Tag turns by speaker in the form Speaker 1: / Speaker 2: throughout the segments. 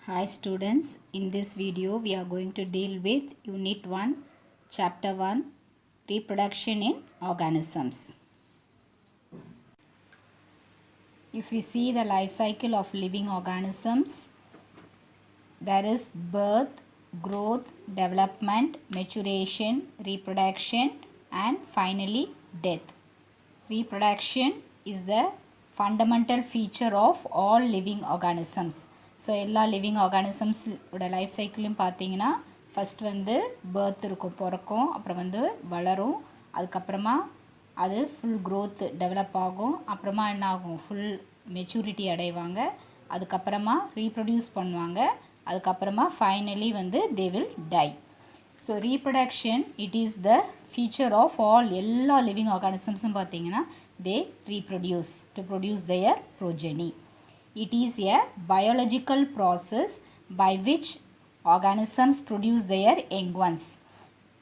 Speaker 1: Hi students, in this video we are going to deal with Unit 1, Chapter 1, Reproduction in Organisms. If we see the life cycle of living organisms, there is birth, growth, development, maturation, reproduction and finally death. Reproduction is the fundamental feature of all living organisms. So எல்லா living ஆர்கானிசம்ஸோட life சைக்கிளையும் பார்த்தீங்கன்னா first வந்து birth இருக்கும், பிறக்கும், அப்புறம் வந்து வளரும், அதுக்கப்புறமா அது ஃபுல் க்ரோத் டெவலப் ஆகும், அப்புறமா என்ன ஆகும், ஃபுல் மெச்சூரிட்டி அடைவாங்க, அதுக்கப்புறமா ரீப்ரொடியூஸ் பண்ணுவாங்க, அதுக்கப்புறமா ஃபைனலி வந்து they will tie. So reproduction it is the feature of all எல்லா living organisms பார்த்தீங்கன்னா they reproduce to produce their progeny. It is a biological process by which organisms produce their young ones.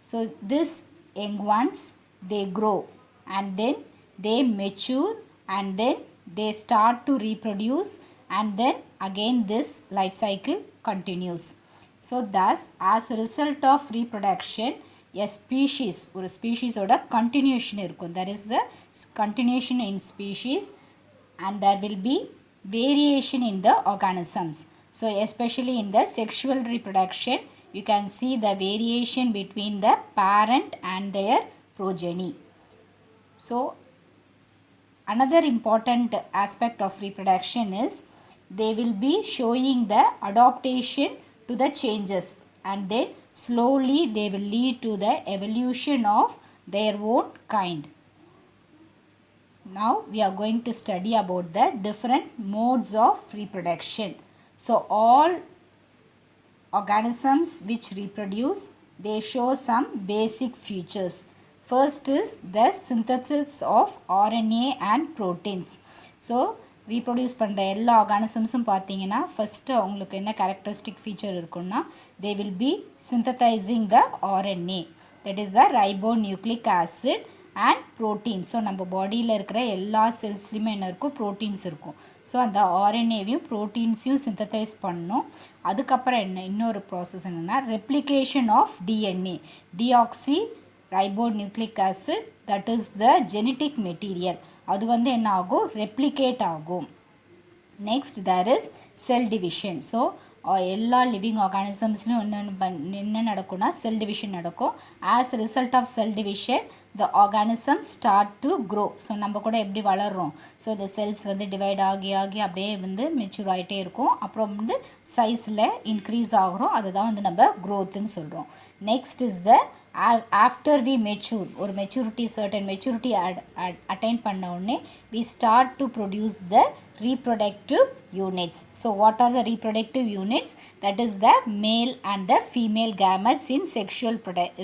Speaker 1: So this young ones they grow and then they mature and then they start to reproduce and then again this life cycle continues. So thus as a result of reproduction a species ஒரு ஸ்பீஷீஸோட continuation இருக்கும், there is the continuation in species and there will be variation in the organisms. So especially in the sexual reproduction you can see the variation between the parent and their progeny. So another important aspect of reproduction is they will be showing the adaptation to the changes and then slowly they will lead to the evolution of their own kind. Now we are going to study about the different modes of reproduction. So all organisms which reproduce they show some basic features. First is the synthesis of RNA and proteins. So reproduce பண்ணுற எல்லா ஆர்கானிசம்ஸும் பார்த்தீங்கன்னா first அவங்களுக்கு என்ன characteristic feature இருக்குன்னா they will be synthesizing the RNA, that is the ribonucleic acid and proteins. So நம்ம பாடியில் இருக்கிற எல்லா செல்ஸ்லையுமே என்ன இருக்கும், ப்ரோட்டீன்ஸ் இருக்கும். ஸோ அந்த ஆர்என்ஏவையும் ப்ரோட்டீன்ஸையும் சிந்தத்தைஸ் பண்ணணும். அதுக்கப்புறம் என்ன இன்னொரு ப்ராசஸ் என்னென்னா replication of DNA, deoxyribonucleic acid, that is the genetic material, அது வந்து என்ன ஆகும், ரெப்ளிகேட் ஆகும். Next there is cell division. So எல்லா லிவிங் ஆர்கானிசம்ஸ்லையும் என்ன நடக்கும்னா செல் டிவிஷன் நடக்கும். As result of cell division the organism start to grow. So நம்ம கூட எப்படி வளர்கிறோம், ஸோ இந்த செல்ஸ் வந்து டிவைட் ஆகி ஆகி அப்படியே வந்து மெச்சூர் ஆகிட்டே இருக்கும், அப்புறம் வந்து சைஸில் இன்க்ரீஸ் ஆகிறோம், அதுதான் வந்து நம்ம க்ரோத்துன்னு சொல்கிறோம். Next is the after we mature, ஒரு மெச்சூரிட்டி certain maturity attain பண்ண உடனே we start to produce the reproductive units. So what are the reproductive units? That is the male and the female gametes in sexual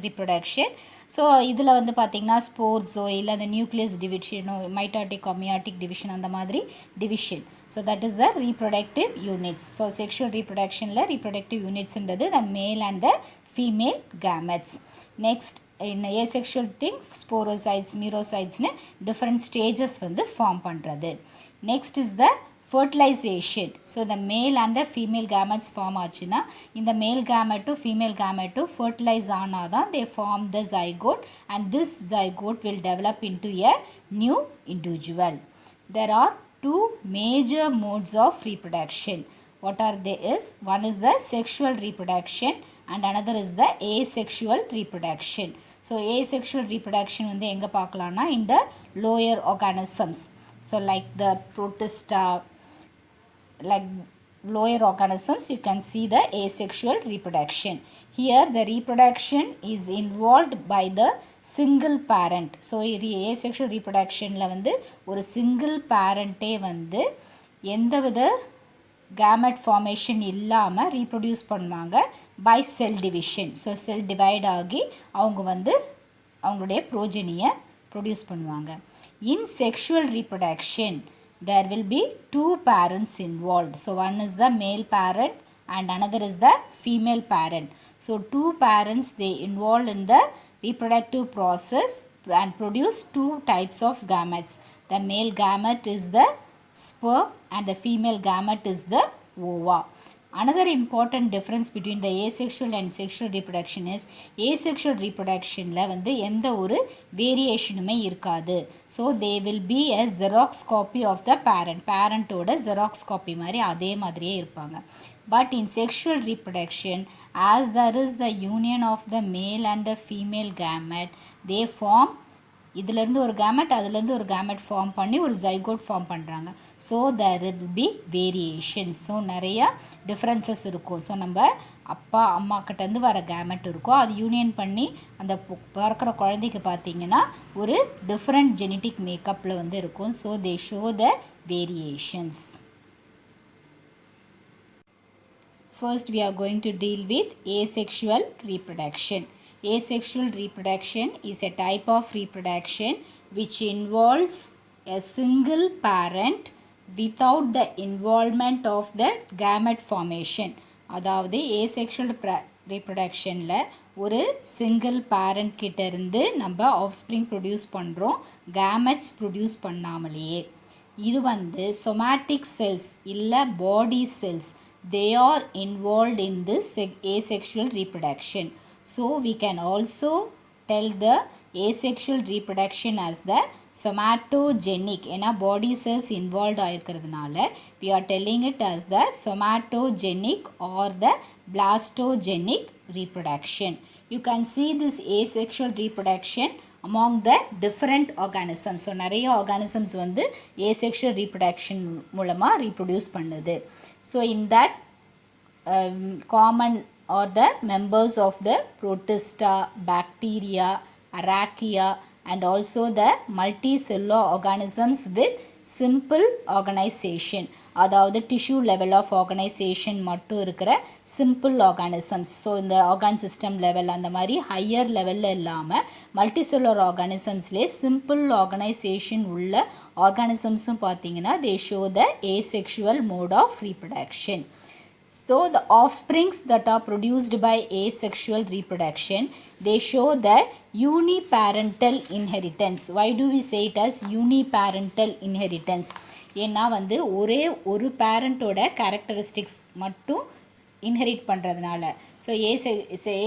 Speaker 1: reproduction. So இதில் வந்து பார்த்திங்கன்னா ஸ்போர்ஸோ இல்லை அந்த nucleus டிவிஷனோ மைட்டாட்டிக் மியாட்டிக் டிவிஷன் அந்த மாதிரி division. So that is the reproductive units. So sexual ரீப்ரொடக்ஷனில் ரீப்ரொடக்டிவ் யூனிட்ஸ்ன்றது the male and the female gametes. Next in asexual thing sporocytes, merocytesனு different stages வந்து ஃபார்ம் பண்ணுறது. Next is the fertilization. ஸோ the male and the female gametes form ஆச்சுன்னா இந்த மேல் gameteம் female gameteம் fertilize ஆனால் தான் they form the zygote and this zygote will develop into a new individual. There are two major modes of reproduction. What are they is, one is the sexual reproduction and another is the asexual reproduction. So asexual reproduction வந்து எங்கே பார்க்கலான்னா in the lower organisms. So like the protista, like lower organisms you can see the asexual reproduction. Here the reproduction is involved by the single parent. So asexual reproductionல வந்து ஒரு single parentே வந்து எந்தவித gamete formation இல்லாமல் reproduce பண்ணுவாங்க by cell division. So cell divide ஆகி அவங்க வந்து அவங்களுடைய ப்ரோஜனியை ப்ரொடியூஸ் பண்ணுவாங்க. In sexual reproduction there will be two parents involved. So one is the male parent and another is the female parent. So two parents they involved in the reproductive process and produce two types of gametes. The male gamete is the sperm and the female gamete is the ova. Another important difference between the asexual and sexual reproduction is asexual reproductionல வந்து எந்த ஒரு வேரியேஷனுமே இருக்காது. So they will be a Xerox copy of the parentோட Xerox copy மாதிரி அதே மாதிரியே இருப்பாங்க. But in sexual reproduction, as there is the union of the male and the female gamete, they form இதிலேருந்து ஒரு கேமெட் அதுலேருந்து ஒரு கேமெட் ஃபார்ம் பண்ணி ஒரு ஜைகோட் ஃபார்ம் பண்ணுறாங்க. So there will be variations. So நிறையா டிஃப்ரென்சஸ் இருக்கும். ஸோ நம்ம அப்பா அம்மாக்கிட்டேருந்து வர கேமெட் இருக்கும், அது யூனியன் பண்ணி அந்த பிறக்கிற குழந்தைக்கு பார்த்திங்கன்னா ஒரு டிஃப்ரெண்ட் ஜெனட்டிக் மேக்கப்பில் வந்து இருக்கும். So they show the variations. First we are going to deal with asexual reproduction. Asexual reproduction is a type of reproduction which involves a single parent without the involvement of the gamete formation. அதாவது asexual reproductionல ஒரு single parent கிட்ட இருந்து நம்ம offspring produce பண்ணுறோம், gametes produce பண்ணாமலேயே. இது வந்து somatic cells இல்லை body cells, they are involved in this asexual reproduction. So we can also tell the asexual reproduction as the somatogenic. ஏன்னா body cells involved ஆயிருக்கிறதுனால we are telling it as the somatogenic or the blastogenic reproduction. You can see this asexual reproduction among the different organisms. So நிறைய organisms வந்து asexual reproduction மூலமாக reproduce பண்ணுது. So in that common are the members of the protista, bacteria, archaea and also the multicellular organisms with simple organization. அதாவது tissue level of organization மட்டும் இருக்கிற simple organisms. So இந்த organ system level அந்த மாதிரி higher levelல இல்லாமல் multicellular organismsலேயே simple organization உள்ள organismஸும் பார்த்தீங்கன்னா they show the asexual mode of reproduction. So the offsprings that are produced by asexual reproduction, they show the uniparental inheritance. Why do we say it as uniparental inheritance? ஏன்னா வந்து ஒரே ஒரு பேரண்ட்டோட characteristics மட்டும் inherit பண்ணுறதுனால. So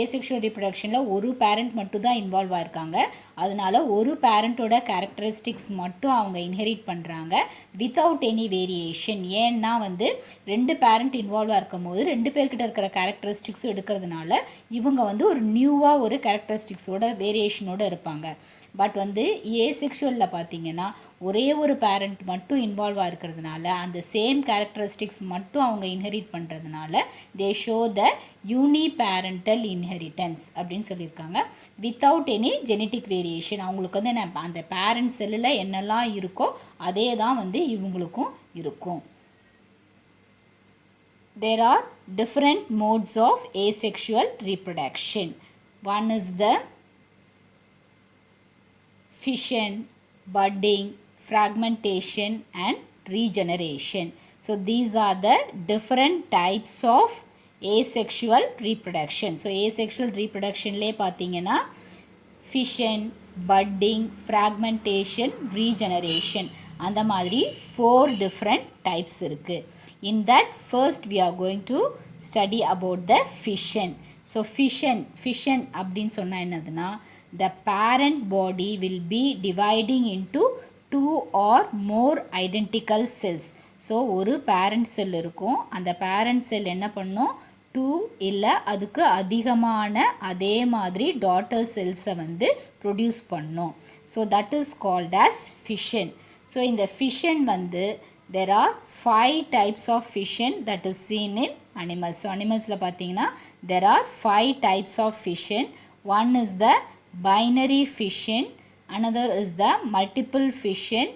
Speaker 1: asexual ரீப்ரொடக்ஷனில் ஒரு parent மட்டும் தான் involve ஆயிருக்காங்க, அதனால ஒரு பேரண்ட்டோட கேரக்டரிஸ்டிக்ஸ் மட்டும் அவங்க இன்ஹெரிட் பண்ணுறாங்க வித்தவுட் எனி வேரியேஷன். ஏன்னா வந்து ரெண்டு பேரண்ட் இன்வால்வாக இருக்கும் போது ரெண்டு பேர்கிட்ட இருக்கிற கேரக்டரிஸ்டிக்ஸும் எடுக்கிறதுனால இவங்க வந்து ஒரு நியூவாக ஒரு கேரக்டரிஸ்டிக்ஸோட வேரியேஷனோடு இருப்பாங்க. பட் வந்து ஏசெக்ஷுவலில் பார்த்தீங்கன்னா ஒரே ஒரு பேரண்ட் மட்டும் இன்வால்வ் ஆகிருக்கிறதுனால அந்த சேம் கேரக்டரிஸ்டிக்ஸ் மட்டும் அவங்க இன்ஹெரிட் பண்ணுறதுனால தே ஷோ த யூனிபேரண்டல் இன்ஹெரிட்டன்ஸ் அப்படின்னு சொல்லியிருக்காங்க. Without any genetic variation. அவங்களுக்கு வந்து அந்த பேரண்ட் செல்லில் என்னெல்லாம் இருக்கோ அதே தான் வந்து இவங்களுக்கும் இருக்கும். There are different modes of asexual reproduction. One is the fission, budding, fragmentation and regeneration. So these are the different types of asexual reproduction. So asexual reproduction le pathina fission, budding, fragmentation, regeneration and the madri 4 different types irukku. In that first we are going to study about the fission. So fission அப்படினு சொன்னா என்னதுன்னா the parent body will be dividing into 2 or more identical cells. So ஒரு parent cell இருக்கும், அந்த parent cell என்ன பண்ணும் 2 இல்லை அதுக்கு அதிகமான அதே மாதிரி daughter cells-ஐ வந்து ப்ரொடியூஸ் பண்ணும். So that is called as fission. So இந்த fission வந்து there are 5 types of fission that is seen in animals. So animalsல பார்த்தீங்கன்னா there are 5 types of fission. One is the binary fission, another is the multiple fission,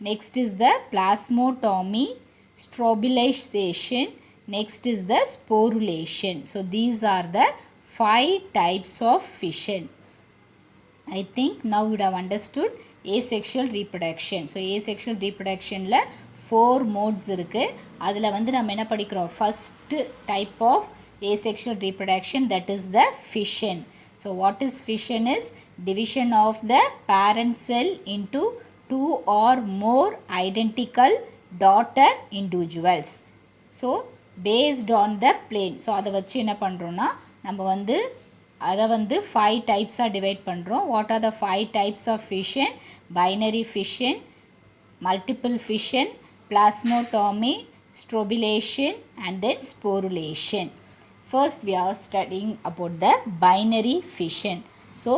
Speaker 1: next is the plasmotomy, strobilization, next is the sporulation. So these are the 5 types of fission. I think now you have understood asexual reproduction. So asexual reproductionல 4 modes இருக்கு. அதில் வந்து நம்ம என்ன படிக்கிறோம், first type of asexual reproduction, that is the fission. So what is fission is division of the parent cell into 2 or more identical daughter individuals. So based on the plane. So அதை வச்சு என்ன பண்ணுறோன்னா நம்ம வந்து அதை வந்து 5 டைப்ஸாக divide பண்ணுறோம். What are the 5 types of fission? Binary fission, multiple fission, plasmotomy, strobilation and then sporulation. First we are studying about the binary fission. So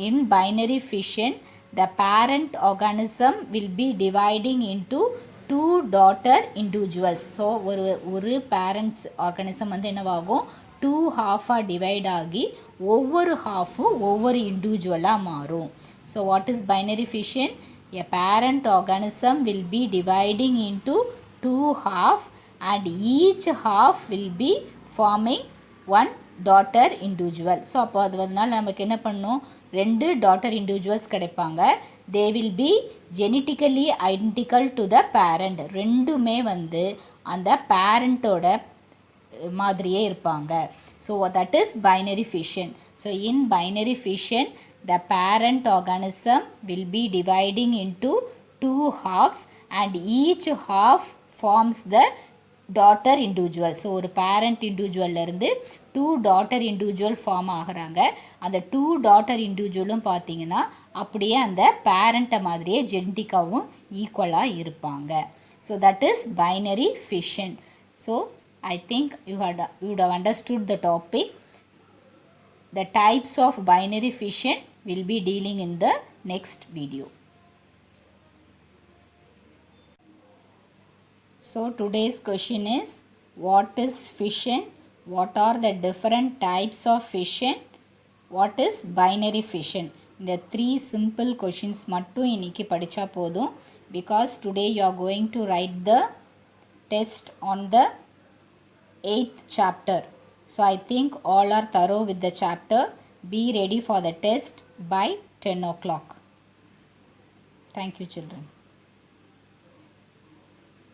Speaker 1: in binary fission the parent organism will be dividing into two daughter individuals. So ஒரு parents organism வந்து என்னவாகும், 2 half-ஆக divide ஆகி ஒவ்வொரு half-உம் ஒவ்வொரு individual-ஆக மாறும். So what is binary fission? A parent organism will be dividing into 2 half and each half will be forming one daughter individual. So அப்போ அது வந்தனால நமக்கு என்ன பண்ணும், 2 daughter individuals கிடைப்பாங்க. they will be genetically identical to the parent. ரெண்டுமே வந்து அந்த பேரண்ட்டோட மாதிரியே இருப்பாங்க. So that is binary fission. So in binary fission the parent organism will be dividing into 2 halves and each half forms the daughter individual. So ஒரு parent individual இருந்து 2 daughter individual form ஆகிறாங்க. அந்த 2 daughter individualம் பார்த்தீங்கன்னா அப்படியே அந்த பேரண்ட்டை மாதிரியே ஜெனட்டிக்காவும் ஈக்குவலாக இருப்பாங்க. So that is binary fission. So I think you would have understood the topic. The types of binary fission will be dealing in the next video. So today's question is, what is fission? What are the different types of fission? What is binary fission? இந்த 3 simple questions மட்டும் இன்னைக்கு படிச்சா போதும். Because today you are going to write the test on the 8th chapter. So I think all are thorough with the chapter. Be ready for the test by 10 o'clock. Thank you, children.